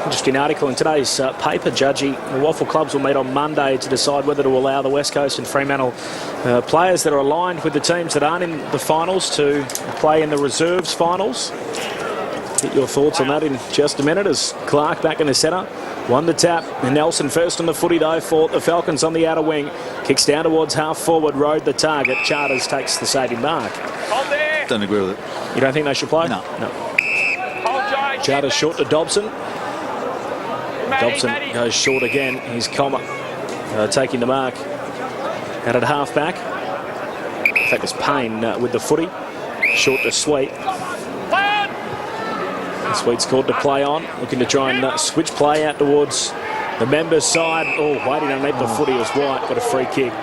Interesting article in today's paper, Judgy. The WAFL clubs will meet on Monday to decide whether to allow the West Coast and Fremantle players that are aligned with the teams that aren't in the finals to play in the reserves finals. Get your thoughts on that in just a minute as Clark back in the centre. Won the tap. And Nelson first on the footy though for the Falcons on the outer wing. Kicks down towards half forward. Rode the target. Charters takes the saving mark. Don't agree with it. You don't think they should play? No. Charters short to Dobson. Dobson goes short again. Here's Comma taking the mark out at half back. In fact, it's Payne with the footy. Short to Sweet. And Sweet's called to play on. Looking to try and switch play out towards the members' side. Oh, waiting underneath the footy was White. Got a free kick.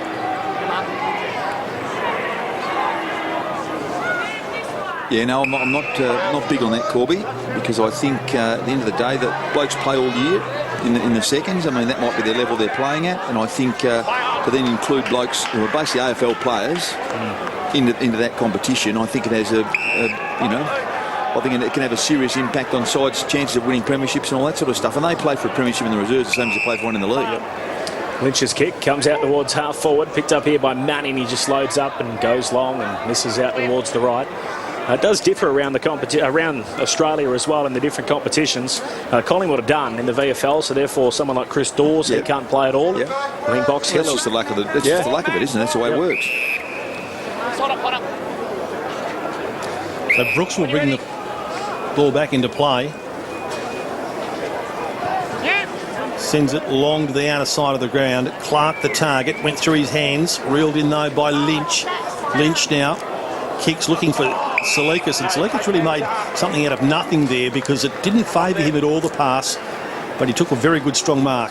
Yeah, no, I'm not big on that, Corby, because I think at the end of the day that blokes play all year in the seconds. I mean, that might be the level they're playing at, and I think to then include blokes who are basically AFL players into that competition, I think it has I think it can have a serious impact on sides' chances of winning premierships and all that sort of stuff. And they play for a premiership in the reserves the same as they play for one in the league. Yep. Lynch's kick comes out towards half forward, picked up here by Manning. He just loads up and goes long and misses out towards the right. It does differ around around Australia as well in the different competitions. Collingwood are done in the VFL, so therefore someone like Chris Dawes, he can't play at all. I think Box Hill. That's just the luck of it, isn't it? That's the way it works. So Brooks will bring the ball back into play. Sends it long to the outer side of the ground. Clark, the target, went through his hands. Reeled in, though, by Lynch. Lynch now kicks, looking for Salikas. And Salikas really made something out of nothing there because it didn't favour him at all, the pass. But he took a very good, strong mark.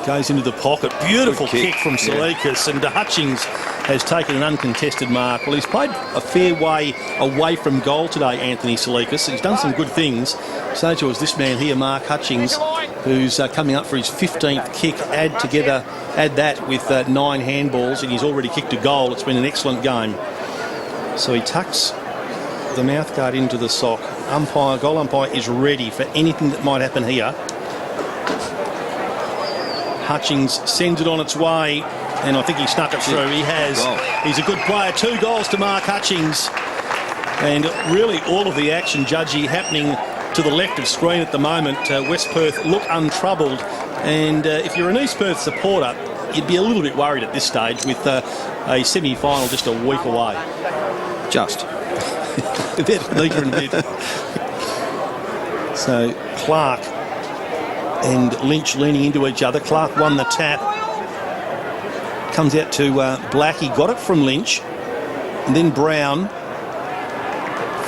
Goes into the pocket. Beautiful kick from Salikas. And Hutchings has taken an uncontested mark. Well, he's played a fair way away from goal today, Anthony Salikas. He's done some good things. So too is this man here, Mark Hutchings, who's coming up for his 15th kick. Add that with 9 handballs, and he's already kicked a goal. It's been an excellent game. So he tucks the mouthguard into the sock. Goal umpire is ready for anything that might happen here. Hutchings sends it on its way, and I think he snuck it through. He has. He's a good player. 2 goals to Mark Hutchings. And really all of the action, Judgy, happening to the left of screen at the moment. West Perth look untroubled. And if you're an East Perth supporter, you'd be a little bit worried at this stage with a semi-final just a week away. Just. Neither and bit. So Clark and Lynch leaning into each other. Clark won the tap. Comes out to Blackie. Got it from Lynch. And then Brown.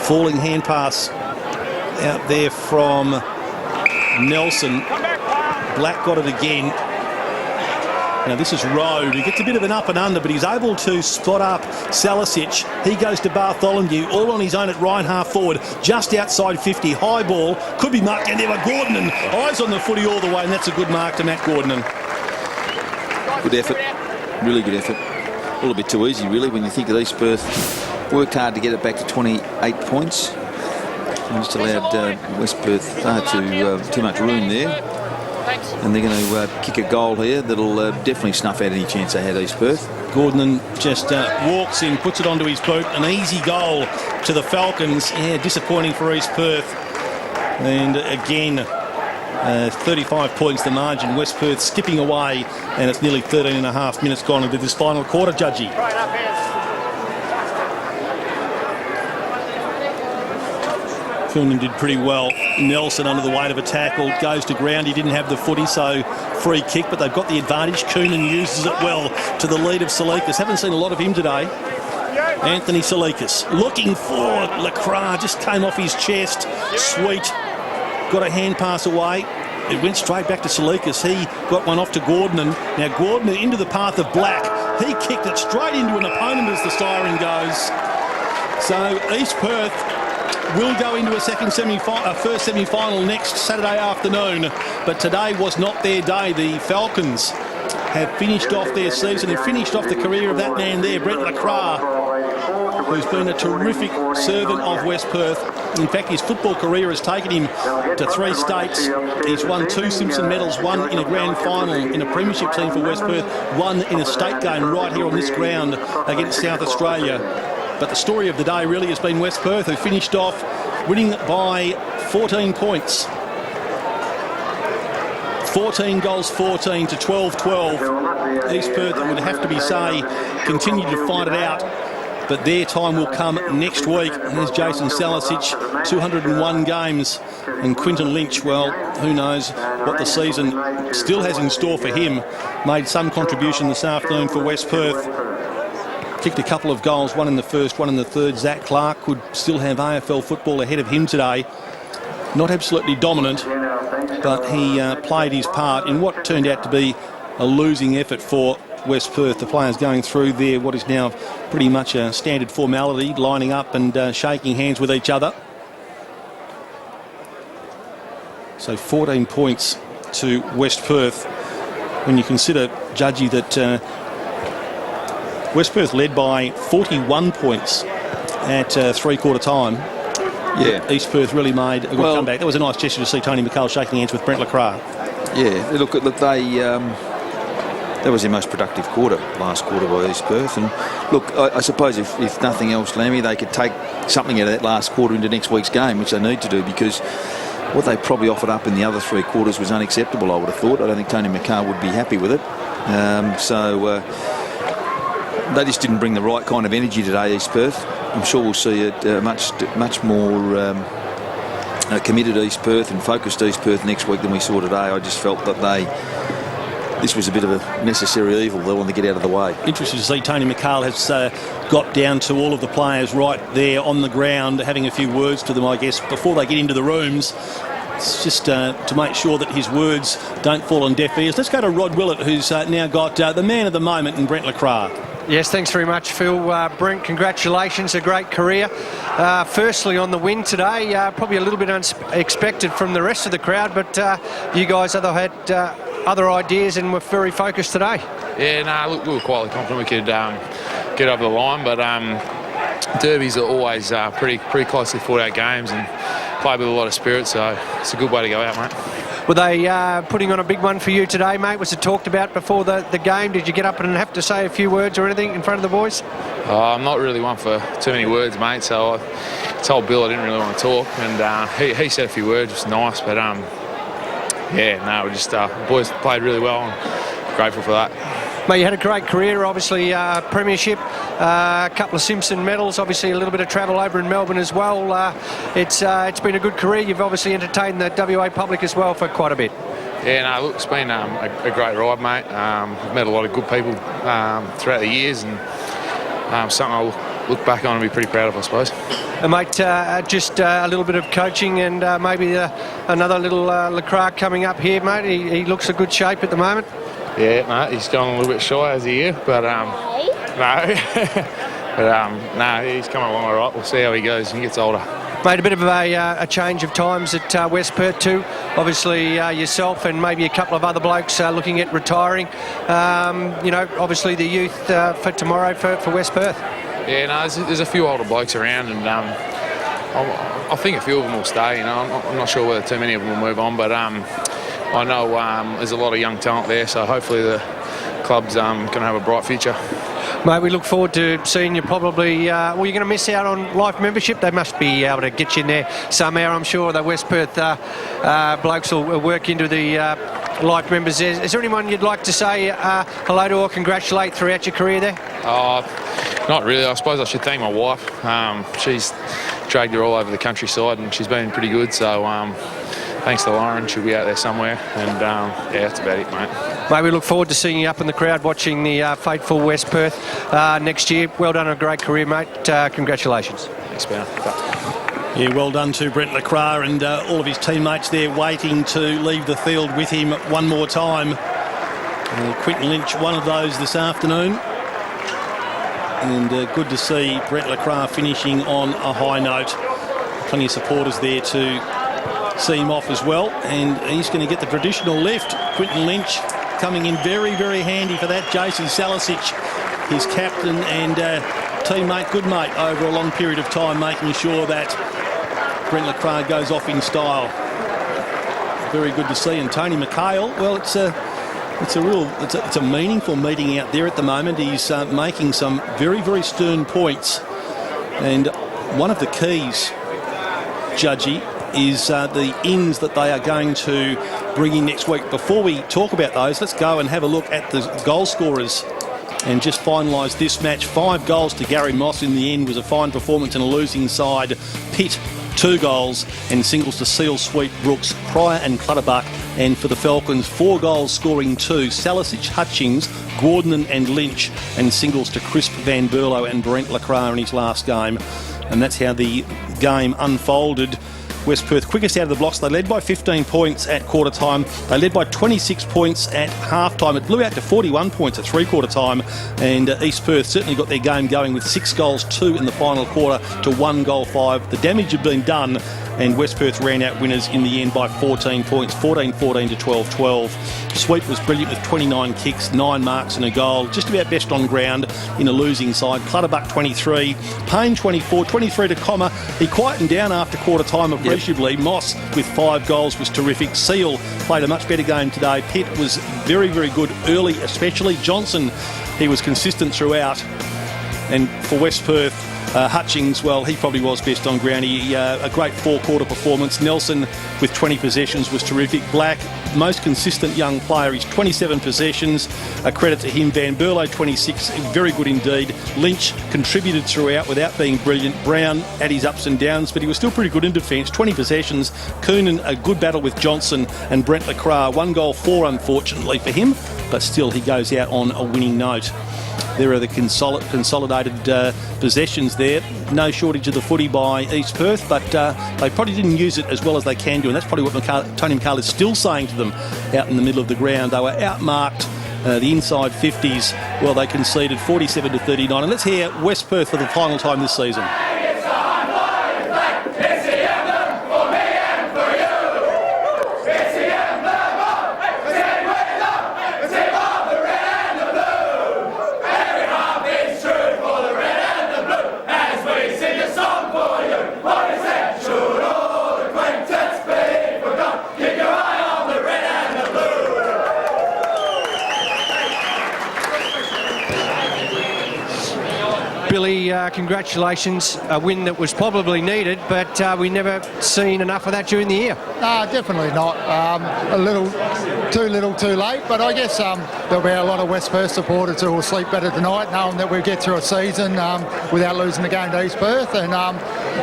Falling hand pass out there from Nelson. Black got it again. Now this is Road. He gets a bit of an up and under, but he's able to spot up Salicic. He goes to Bartholomew, all on his own at right half forward, just outside 50. High ball, could be marked down there by Gordon. Eyes on the footy all the way, and that's a good mark to Matt Gordon. Good effort, really good effort. A little bit too easy, really, when you think of East Perth. Worked hard to get it back to 28 points. And just allowed West Perth too much room there. And they're going to kick a goal here that'll definitely snuff out any chance they had, East Perth. Gordon just walks in, puts it onto his boot. An easy goal to the Falcons. Yeah, disappointing for East Perth. And again, 35 points the margin. West Perth skipping away, and it's nearly 13 and a half minutes gone into this final quarter, Judgy. Filman did pretty well. Nelson under the weight of a tackle goes to ground. He didn't have the footy, so free kick, but they've got the advantage. Coonan uses it well to the lead of Salikas. Haven't seen a lot of him today. Anthony Salikas looking for Lacroix, just came off his chest. Sweet. Got a hand pass away. It went straight back to Salikas. He got one off to Gordon. Now Gordon into the path of Black. He kicked it straight into an opponent as the siren goes. So East Perth will go into a first semi-final next Saturday afternoon, but today was not their day. The Falcons have finished off their season and finished off the career of that man there, Brent Lacroix, who's been a terrific servant of West Perth. In fact, his football career has taken him to 3 states. He's won 2 Simpson medals, 1 in a grand final in a premiership team for West Perth, 1 in a state game right here on this ground against South Australia. But the story of the day really has been West Perth, who finished off winning by 14 points. 14 goals, 14 to 12-12. East Perth, it would have to be continue to fight it out. But their time will come next week. There's Jason Salicic, 201 games. And Quinton Lynch, well, who knows what the season still has in store for him. Made some contribution this afternoon for West Perth. Kicked a couple of goals, 1 in the first, 1 in the third. Zach Clark could still have AFL football ahead of him today. Not absolutely dominant, but he played his part in what turned out to be a losing effort for West Perth. The players going through there what is now pretty much a standard formality, lining up and shaking hands with each other. So 14 points to West Perth. When you consider, Judgy, that West Perth led by 41 points at 3/4 time. Yeah. East Perth really made a good comeback. That was a nice gesture to see Tony McCall shaking hands with Brent Lacroix. Yeah, look, they that was their most productive quarter, last quarter by East Perth. And look, I suppose if nothing else, Lammy, they could take something out of that last quarter into next week's game, which they need to do, because what they probably offered up in the other 3 quarters was unacceptable, I would have thought. I don't think Tony McCarr would be happy with it. They just didn't bring the right kind of energy today, East Perth. I'm sure we'll see a much more committed East Perth and focused East Perth next week than we saw today. I just felt that this was a bit of a necessary evil. They wanted to get out of the way. Interesting to see Tony McCarl has got down to all of the players right there on the ground, having a few words to them, I guess, before they get into the rooms. It's just to make sure that his words don't fall on deaf ears. Let's go to Rod Willett, who's now got the man of the moment in Brent LeCras. Yes, thanks very much, Phil. Brent, congratulations, a great career. Firstly, on the win today, probably a little bit unexpected from the rest of the crowd, but you guys had other ideas and were very focused today. Yeah, look, we were quite confident we could get over the line, but derbies are always pretty closely fought out games and play with a lot of spirit, so it's a good way to go out, mate. Were they putting on a big one for you today, mate? Was it talked about before the game? Did you get up and have to say a few words or anything in front of the boys? I'm not really one for too many words, mate, so I told Bill I didn't really want to talk, and he said a few words, which was nice, but the boys played really well and grateful for that. Mate, you had a great career, obviously, premiership, a couple of Simpson medals, obviously a little bit of travel over in Melbourne as well. It's been a good career. You've obviously entertained the WA public as well for quite a bit. Yeah, look, it's been a great ride, mate. I've met a lot of good people throughout the years, and something I'll look back on and be pretty proud of, I suppose. And mate, just a little bit of coaching and maybe another little LeCras coming up here, mate. He looks in good shape at the moment. Yeah, no, he's gone a little bit shy as a year, but no. But he's coming along all right. We'll see how he goes when he gets older. Mate, a bit of a change of times at West Perth too. Obviously yourself and maybe a couple of other blokes looking at retiring. Obviously the youth for tomorrow for West Perth. Yeah, no, there's a few older blokes around, and I think a few of them will stay. I'm not sure whether too many of them will move on, but I know there's a lot of young talent there, so hopefully the club's going to have a bright future. Mate, we look forward to seeing you probably... you're going to miss out on life membership. They must be able to get you in there somehow. I'm sure the West Perth blokes will work into the life members. Is there anyone you'd like to say hello to or congratulate throughout your career there? Not really. I suppose I should thank my wife. She's dragged her all over the countryside and she's been pretty good, so... thanks to Lauren, she'll be out there somewhere, and that's about it, mate. Mate, we look forward to seeing you up in the crowd watching the fateful West Perth next year. Well done, a great career, mate. Congratulations. Thanks, Ben. Yeah, well done to Brent LeCras and all of his teammates there waiting to leave the field with him one more time. Quinton Lynch, one of those this afternoon. And good to see Brent LeCras finishing on a high note. Plenty of supporters there to see him off as well, and he's going to get the traditional lift. Quinton Lynch coming in very, very handy for that. Jason Salisic, his captain and teammate, good mate over a long period of time, making sure that Brent LeCras goes off in style. Very good to see. And Tony McHale, well, it's a meaningful meeting out there at the moment. He's making some very, very stern points, and one of the keys, Judgy, is the ins that they are going to bring in next week. Before we talk about those, let's go and have a look at the goal scorers and just finalise this match. 5 goals to Gary Moss in the end was a fine performance in a losing side. Pitt, 2 goals, and singles to Seal, Sweet, Brooks, Pryor and Clutterbuck. And for the Falcons, 4 goals scoring 2. Salisic, Hutchings, Gordon and Lynch, and singles to Crisp, Van Berlo and Brent LeCras in his last game. And that's how the game unfolded. West Perth quickest out of the blocks. They led by 15 points at quarter time. They led by 26 points at half time. It blew out to 41 points at three-quarter time. And East Perth certainly got their game going with 6 goals, 2 in the final quarter to 1 goal 5. The damage had been done and West Perth ran out winners in the end by 14 points, 14-14 to 12-12. Sweep was brilliant with 29 kicks, 9 marks and a goal, just about best on ground in a losing side. Clutterbuck 23, Payne 24, 23 to Comma. He quietened down after quarter time appreciably. Moss with 5 goals was terrific. Seal played a much better game today. Pitt was very, very good early, especially. Johnson, he was consistent throughout. And for West Perth, Hutchings, well, he probably was best on ground. He a great 4-quarter performance. Nelson with 20 possessions was terrific. Black, most consistent young player. He's 27 possessions. A credit to him. Van Berlo, 26, very good indeed. Lynch contributed throughout without being brilliant. Brown had his ups and downs, but he was still pretty good in defence. 20 possessions. Coonan, a good battle with Johnson and Brent Lacroix. 1 goal, 4 unfortunately for him, but still he goes out on a winning note. There are the consolidated possessions there. No shortage of the footy by East Perth, but they probably didn't use it as well as they can do, and that's probably what Tony McCall is still saying to them out in the middle of the ground. They were outmarked. The inside 50s, well, they conceded 47 to 39. And let's hear West Perth for the final time this season. Billy, congratulations. A win that was probably needed, but we never seen enough of that during the year. No, definitely not. A little too late, but I guess there'll be a lot of West Perth supporters who will sleep better tonight knowing that we'll get through a season without losing the game to East Perth. And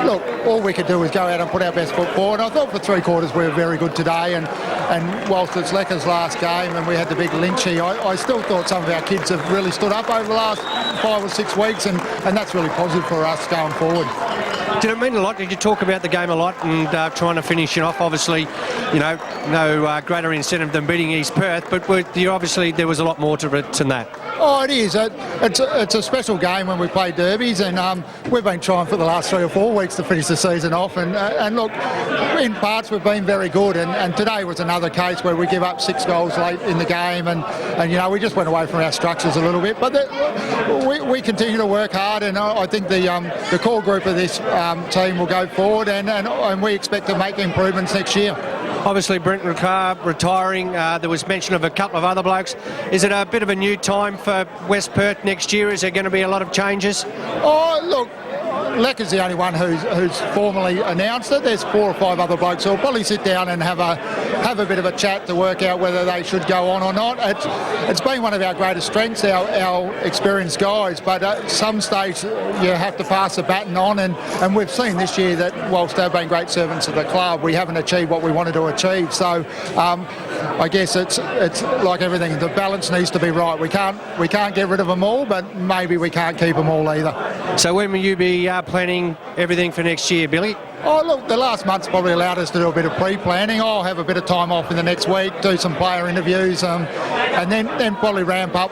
look, all we could do was go out and put our best foot forward. I thought for 3 quarters we were very good today, and whilst it's Lecker's last game and we had the big lynchy, I still thought some of our kids have really stood up over the last 5 or 6 weeks, and that's really positive for us going forward. Did it mean a lot? Did you talk about the game a lot and trying to finish it off? Obviously, you know, no greater incentive than beating East Perth, but obviously there was a lot more to it than that. Oh, it is. It's a special game when we play derbies, and we've been trying for the last 3 or 4 weeks to finish the season off. And look, in parts we've been very good, and today was another case where we give up 6 goals late in the game, and you know, we just went away from our structures a little bit. But we continue to work hard, and I think the core group of this team will go forward, and we expect to make improvements next year. Obviously, Brent Ricard retiring. There was mention of a couple of other blokes. Is it a bit of a new time for West Perth next year? Is there going to be a lot of changes? Oh, look, Lecker's the only one who's formally announced it. There's 4 or 5 other blokes who'll probably sit down and have a bit of a chat to work out whether they should go on or not. It's been one of our greatest strengths, our experienced guys, but at some stage you have to pass the baton on, and we've seen this year that whilst they've been great servants of the club, we haven't achieved what we wanted to achieve. So I guess it's like everything, the balance needs to be right. We can't get rid of them all, but maybe we can't keep them all either. So when will you be planning everything for next year, Billy? Oh, look, the last month's probably allowed us to do a bit of pre-planning. I'll have a bit of time off in the next week, do some player interviews, and then probably ramp up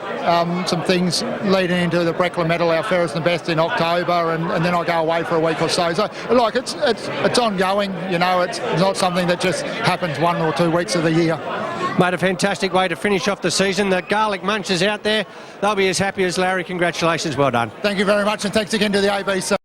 some things leading into the Breckler Medal, our fairest and best in October, and then I'll go away for a week or so. So, like, it's ongoing, you know, it's not something that just happens 1 or 2 weeks of the year. Mate, a fantastic way to finish off the season. The garlic munchers out there, they'll be as happy as Larry. Congratulations, well done. Thank you very much, and thanks again to the ABC.